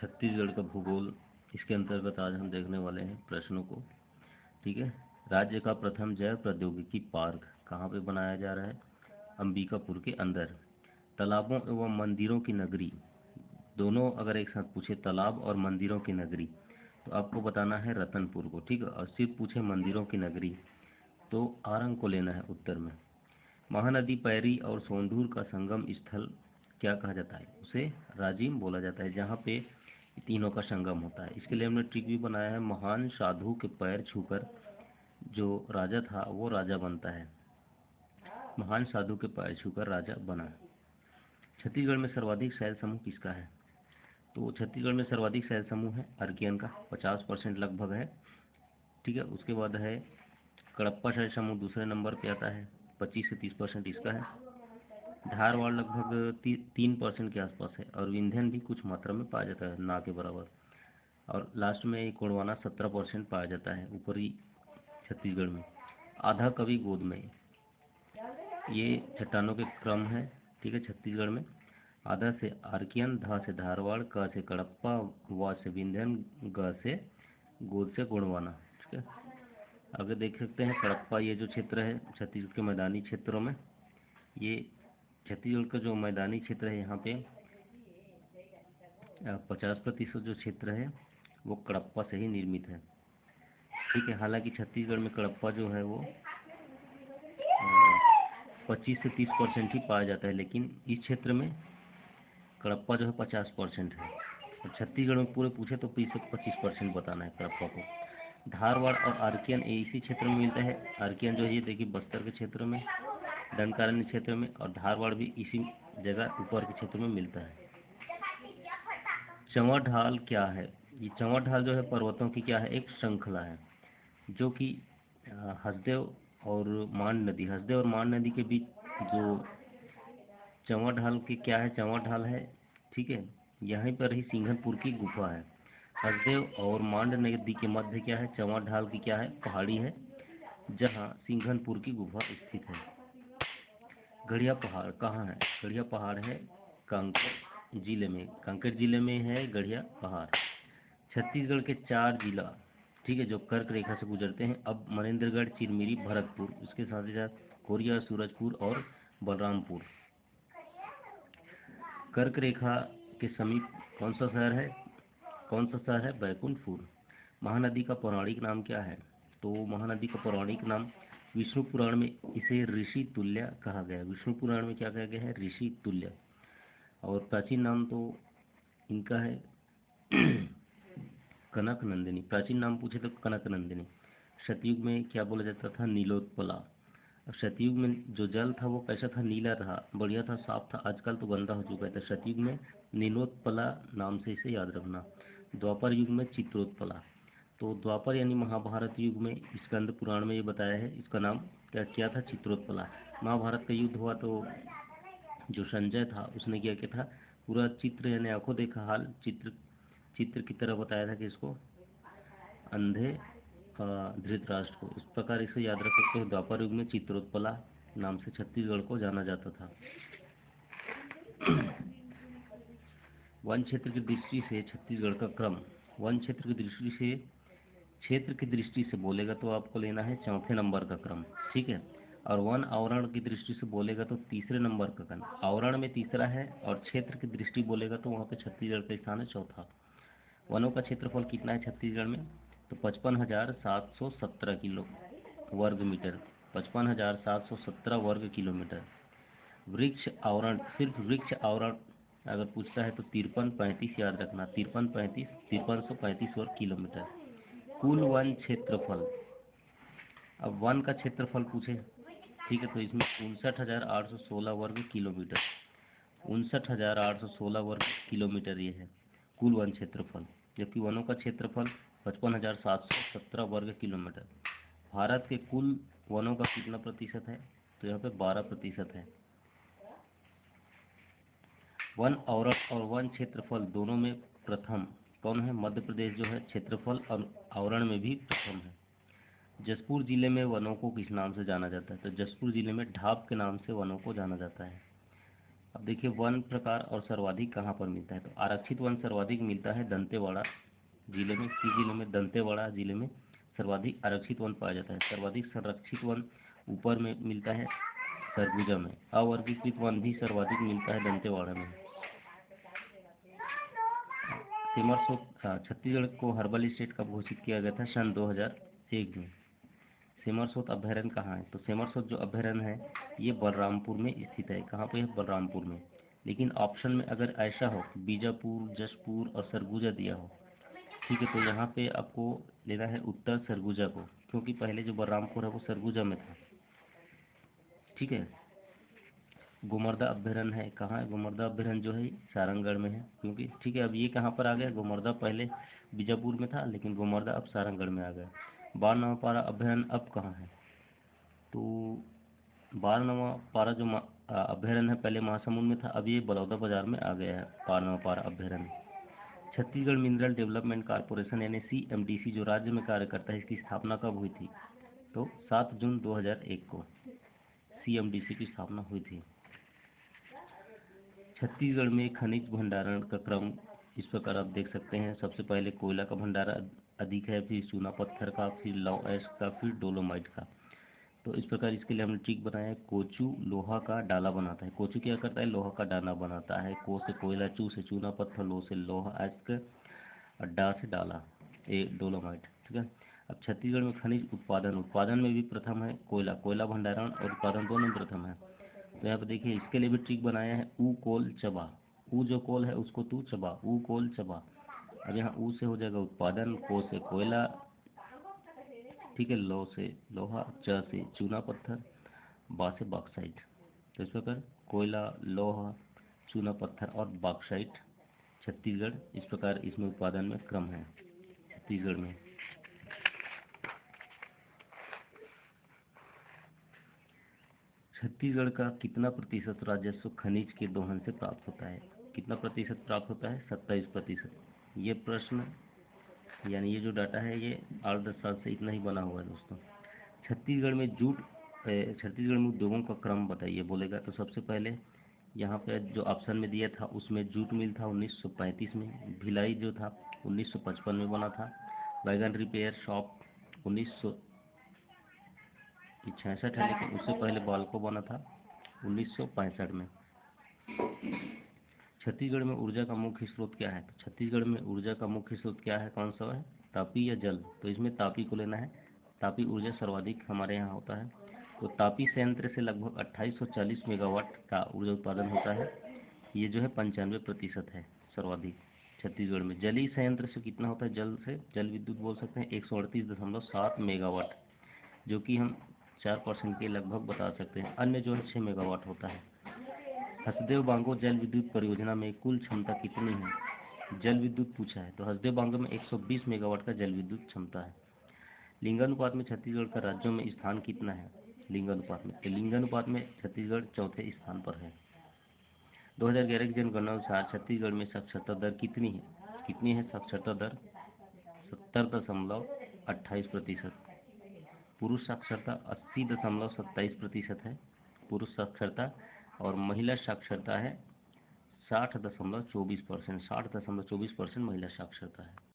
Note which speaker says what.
Speaker 1: छत्तीसगढ़ का भूगोल, इसके अंतर्गत आज हम देखने वाले हैं प्रश्नों को। ठीक है। राज्य का प्रथम जैव प्रौद्योगिकी पार्क कहाँ पे बनाया जा रहा है? अंबिकापुर के अंदर। तालाबों एवं मंदिरों की नगरी, दोनों अगर एक साथ पूछे तालाब और मंदिरों की नगरी तो आपको बताना है रतनपुर को। ठीक है। और सिर्फ पूछे मंदिरों की नगरी तो आरंग को लेना है उत्तर में। महानदी पैरी और सोंढूर का संगम स्थल क्या कहा जाता है? उसे राजिम बोला जाता है, जहाँ पे तीनों का संगम होता है। इसके लिए हमने ट्रिक भी बनाया है, महान साधु के पैर छूकर जो राजा था वो राजा बनता है। महान साधु के पैर छूकर राजा बना। छत्तीसगढ़ में सर्वाधिक शैल समूह किसका है? तो छत्तीसगढ़ में सर्वाधिक शैल समूह है अर्कियन का, 50% लगभग है। ठीक है। उसके बाद है कडप्पा शैल समूह दूसरे नंबर पे आता है, 25 से 30% इसका है। धारवाड़ लगभग 3% के आसपास है, और विंध्यन भी कुछ मात्रा में पाया जाता है, ना के बराबर। और लास्ट में गोंडवाना 17% पाया जाता है ऊपरी छत्तीसगढ़ में। आधा कवि गोद में, ये चट्टानों के क्रम है। ठीक है। छत्तीसगढ़ में आधा से आर्कियन, धा से धारवाड़, क से कडप्पा, वा से विंध्यन, ग से गोद से गोंडवाना। ठीक है। आगे देख सकते हैं कडप्पा, ये जो क्षेत्र है छत्तीसगढ़ के मैदानी क्षेत्रों में, ये छत्तीसगढ़ का जो मैदानी क्षेत्र है यहाँ पे 50% जो क्षेत्र है वो कडप्पा से ही निर्मित है। ठीक है। हालांकि छत्तीसगढ़ में कडप्पा जो है वो 25 से 30% ही पाया जाता है, लेकिन इस क्षेत्र में कडप्पा जो है 50% है। और छत्तीसगढ़ में पूरे पूछे तो 25% बताना है कडप्पा को। धारवाड़ और आर्कियन इसी क्षेत्र में मिलता है। आर्कियन जो है ये देखिए बस्तर के क्षेत्र में, दंडकारण्य क्षेत्र में, और धारवाड़ भी इसी जगह ऊपर के क्षेत्र में मिलता है। चंवर ढाल क्या है? ये चंवर ढाल जो है पर्वतों की क्या है? एक श्रृंखला है, जो कि हसदेव और मान नदी, हसदेव और मान नदी के बीच जो चंवर ढाल की क्या है? चंवर ढाल है। ठीक है। यहीं पर ही सिंघनपुर की गुफा है। हसदेव और मांड नदी के मध्य क्या है? चंवर ढाल की क्या है? पहाड़ी है, जहाँ सिंघनपुर की गुफा स्थित है। गढ़िया पहाड़ कहाँ है? गढ़िया पहाड़ है कांकेर जिले में, कांकेर जिले में है गढ़िया पहाड़। छत्तीसगढ़ के 4 जिला, ठीक है, जो कर्क रेखा से गुजरते हैं, अब मनेन्द्रगढ़, चिरमिरी, भरतपुर, इसके साथ ही साथ कोरिया, सूरजपुर और बलरामपुर। कर्क रेखा के समीप कौन सा शहर है? कौन सा शहर है? बैकुंठपुर। महानदी का पौराणिक नाम क्या है? तो महानदी का पौराणिक नाम, विष्णु पुराण में इसे ऋषि तुल्य कहा गया है। विष्णु पुराण में क्या कहा गया है? ऋषि तुल्य। और प्राचीन नाम तो इनका है कनक नंदिनी। प्राचीन नाम पूछे तो कनक नंदिनी। सतयुग में क्या बोला जाता था? नीलोत्पला। अब सतयुग में जो जल था वो कैसा था? नीला था, बढ़िया था, साफ था। आजकल तो गंदा हो चुका है। तो सतयुग में नीलोत्पला नाम से इसे याद रखना। द्वापर युग में चित्रोत्पला। तो द्वापर यानी महाभारत युग में स्कंद पुराण में ये बताया है, इसका नाम क्या किया था? चित्रोत्पला। महाभारत का युद्ध हुआ तो जो संजय था उसने क्या किया था? पूरा चित्र यानी आंखों देखा हाल चित्र की तरह बताया था कि इसको अंधे धृतराष्ट्र को। इस प्रकार इसे याद रख सकते हो। द्वापर युग में चित्रोत्पला नाम से छत्तीसगढ़ को जाना जाता था। वन क्षेत्र की दृष्टि से छत्तीसगढ़ का क्रम, वन क्षेत्र की दृष्टि से बोलेगा तो आपको लेना है 4थे नंबर का क्रम। ठीक है। और वन आवरण की दृष्टि से बोलेगा तो 3रे नंबर का क्रम। आवरण में 3रा है, और क्षेत्र की दृष्टि बोलेगा तो वहाँ पे छत्तीसगढ़ का स्थान है 4था। वनों का क्षेत्रफल कितना है छत्तीसगढ़ में? तो 55,717 किलो वर्ग मीटर, 55,717 वर्ग किलोमीटर। वृक्ष आवरण, सिर्फ वृक्ष आवरण अगर पूछता है तो 5335 याद रखना, 5335 वर्ग किलोमीटर। कुल वन क्षेत्रफल, अब वन का क्षेत्रफल पूछे, ठीक है, तो इसमें 59,816 वर्ग किलोमीटर, 59,816 वर्ग किलोमीटर ये है कुल वन क्षेत्रफल। जबकि वनों का क्षेत्रफल 55,717 वर्ग किलोमीटर। भारत के कुल वनों का कितना प्रतिशत है? तो यहाँ पे 12% है। वन आवरण और वन क्षेत्रफल दोनों में प्रथम कौन है? मध्य प्रदेश जो है क्षेत्रफल और आवरण में भी प्रथम है। जशपुर जिले में वनों को किस नाम से जाना जाता है? तो जशपुर जिले में ढाब के नाम से वनों को जाना जाता है। अब देखिए वन प्रकार और सर्वाधिक कहाँ पर मिलता है, तो आरक्षित वन सर्वाधिक मिलता है दंतेवाड़ा जिले में। किस जिले में? दंतेवाड़ा जिले में सर्वाधिक आरक्षित वन पाया जाता है। सर्वाधिक संरक्षित वन ऊपर में मिलता है सरगुजा में। अवर्गीकृत वन भी सर्वाधिक मिलता है दंतेवाड़ा में। छत्तीसगढ़ को हर्बल स्टेट कब घोषित किया गया था? सन 2001 में। सेमरसोत अभयारण्य कहाँ है? तो सेमरसोत जो अभयारण्य है ये बलरामपुर में स्थित है। कहाँ पे है? बलरामपुर में। लेकिन ऑप्शन में अगर ऐसा हो बीजापुर, जशपुर और सरगुजा दिया हो, ठीक है, तो यहाँ पे आपको लेना है उत्तर सरगुजा को, क्योंकि पहले जो बलरामपुर है वो सरगुजा में था। ठीक है। गोमर्दा अभयारण्य है, कहाँ है? गोमर्दा अभयारण्य जो है सारंगगढ़ में है, क्योंकि ठीक है। अब ये कहाँ पर आ गया? गोमर्दा पहले बीजापुर में था, लेकिन गोमर्दा अब सारंगगढ़ में आ गया। बारनवापारा अभयारण्य अब कहाँ है? तो बारनवापारा जो अभयारण्य है पहले महासमुंद में था, अब ये बलौदा बाजार में आ गया है बारनवापारा अभयारण्य। छत्तीसगढ़ मिनरल डेवलपमेंट कॉरपोरेशन यानी CMDC जो राज्य में कार्य करता है, इसकी स्थापना कब हुई थी? तो 7 जून 2001 को CMDC की स्थापना हुई थी। छत्तीसगढ़ में खनिज भंडारण का क्रम इस प्रकार आप देख सकते हैं। सबसे पहले कोयला का भंडारण अधिक है, फिर चूना पत्थर का, फिर लौह अयस्क का, फिर डोलोमाइट का। तो इस प्रकार इसके लिए हमने ट्रिक बनाया है। कोचू लोहा का डाला बनाता है। कोचू क्या करता है? लोहा का डाला बनाता है। को से कोयला, चू से चूना पत्थर, लो से लोहा अयस्क, और डा से डाला ए डोलोमाइट। ठीक है। अब छत्तीसगढ़ में खनिज उत्पादन में भी प्रथम है। कोयला भंडारण और उत्पादन दोनों में प्रथम है। तो यहाँ पे देखिए इसके लिए भी ट्रिक बनाया है। ऊ कोल चबा, ऊ जो कोल है उसको तू चबा, ऊ कोल चबा। अब यहाँ ऊ से हो जाएगा उत्पादन, को से कोयला, ठीक है, लो से लोहा, च से चूना पत्थर, बा से बॉक्साइट। तो इस प्रकार कोयला, लोहा, चूना पत्थर और बॉक्साइट छत्तीसगढ़, इस प्रकार इसमें उत्पादन में क्रम है छत्तीसगढ़ में। छत्तीसगढ़ का कितना प्रतिशत राजस्व खनिज के दोहन से प्राप्त होता है? कितना प्रतिशत प्राप्त होता है? 27%। ये प्रश्न यानी ये जो डाटा है ये 8-10 साल से इतना ही बना हुआ है दोस्तों। छत्तीसगढ़ में छत्तीसगढ़ में उद्योगों का क्रम बताइए बोलेगा, तो सबसे पहले यहाँ पे जो ऑप्शन में दिया था उसमें जूट मिल था 1935 में। भिलाई जो था 1955 में बना था। वैगन रिपेयर शॉप 1966 है, लेकिन उससे पहले बाल्को बना था 1965 में। छत्तीसगढ़ में ऊर्जा का मुख्य स्रोत क्या है? तो छत्तीसगढ़ में ऊर्जा का मुख्य स्रोत क्या है? कौन सा है? तापी या जल? तो इसमें तापी को लेना है। तापी ऊर्जा सर्वाधिक हमारे यहाँ होता है। तो तापी संयंत्र से लगभग 2840 मेगावाट का ऊर्जा उत्पादन होता है। ये जो है 95% है सर्वाधिक छत्तीसगढ़ में। जलीय संयंत्र से कितना होता है? जल से जल विद्युत बोल सकते हैं 138.7 मेगावाट, जो कि हम 4% के लगभग बता सकते हैं। अन्य जो है 6 मेगावाट होता है। हसदेव बांगो जल विद्युत परियोजना में कुल क्षमता कितनी है? जल विद्युत पूछा है, तो हसदेव बांगो में 120 मेगावाट का जल विद्युत क्षमता है। लिंगानुपात में छत्तीसगढ़ का राज्यों में स्थान कितना है? लिंगानुपात में, तो लिंगानुपात में छत्तीसगढ़ चौथे स्थान पर है। 2011 की जनगणना अनुसार छत्तीसगढ़ में साक्षरता दर कितनी है? कितनी है साक्षरता दर? 70.28%। पुरुष साक्षरता 80.27% है पुरुष साक्षरता, और महिला साक्षरता है 60.24%। 60.24% महिला साक्षरता है।